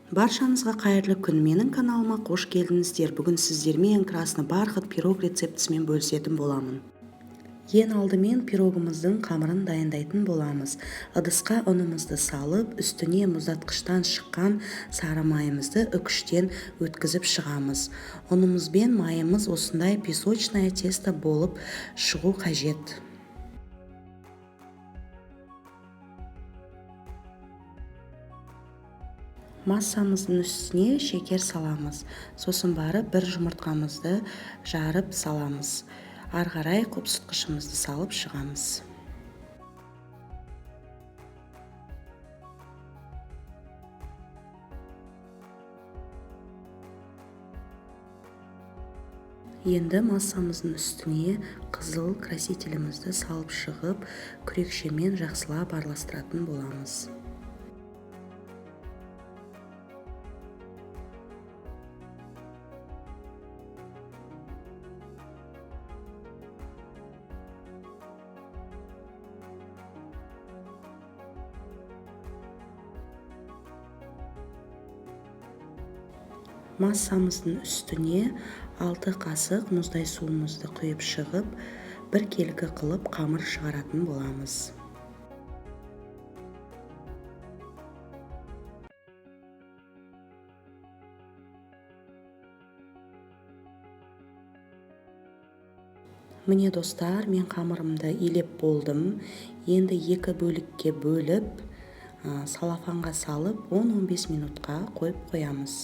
Баршаңызға қайырлы күн. Менің каналыма қош келдіңіздер. Бүгін сіздермен красный бархат пирог рецептісімен бөлісетін боламын. Ең алдымен пирогымыздың қамырын дайындайтын боламыз. Ыдысқа ұнымызды салып, үстіне мұздатқыштан шыққан сары майымызды үкіштен өткізіп шығамыз. Ұнымыз бен майымыз осындай песочное тесто болып шығу қажет. Массамыздың үстіне шекер саламыз. Сосын барып бір жұмыртқамызды жарып саламыз. Ары қарай қопсытқышымызды салып шығамыз. Енді массамыздың үстіне қызыл красителімізді салып шығып, күрекшемен жақсылап араластыратын боламыз. Массамыздың үстіне 6 қасық мұздай суымызды құйып шығып, бір келкі қылып қамыр шығаратын боламыз. Міне достар, мен қамырымды илеп болдым. Енді 2 бөлікке бөліп, салафанға салып 10-15 минутқа қойып қоямыз.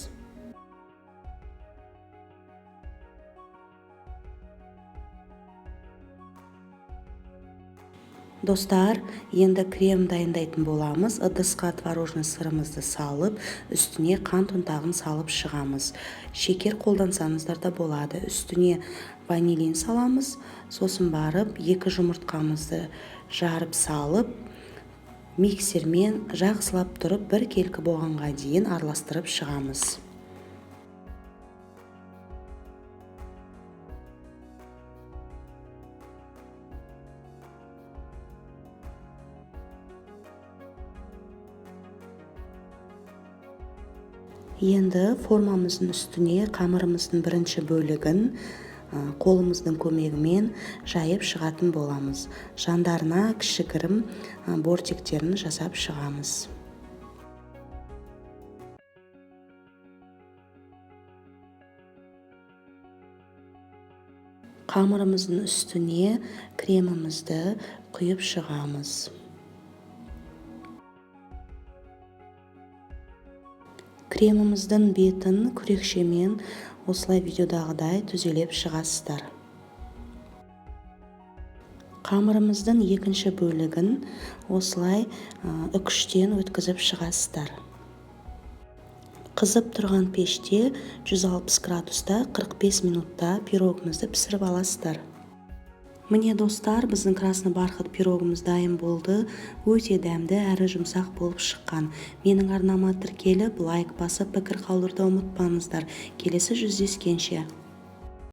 Достар, енді крем дайындайтын боламыз. Ыдысқа творожный сырымызды салып, үстіне қант ұнтағын салып шығамыз. Шекер қолдансаңыздар да болады. Үстіне ванилин саламыз. Сосын барып 2 жұмыртқамызды жарып салып, миксермен жақсылап тұрып, бір келкі болғанға дейін араластырып шығамыз. Енді формамыздың үстіне қамырымыздың бірінші бөлігін қолымыздың көмегімен жайып шығатын боламыз. Жандарына кішігірім бортиктерін жасап шығамыз. Қамырымыздың үстіне кремімізді құйып шығамыз. Креміміздің бетін күрекшемен осылай видеодағыдай түзелеп шығасыздар. Қамырымыздың екінші бөлігін осылай үкіштен өткізіп шығасыздар. Қызып тұрған пеште 160 градуста 45 минутта пирогымызды пісіріп аласыздар. Міне достар, біздің красный бархат пирогымыз дайын болды. Өте дәмді әрі жұмсақ болып шыққан. Менің арнама тіркеліп, лайк басып, пікір қалдыруды ұмытпаңыздар. Келесі жүздескенше.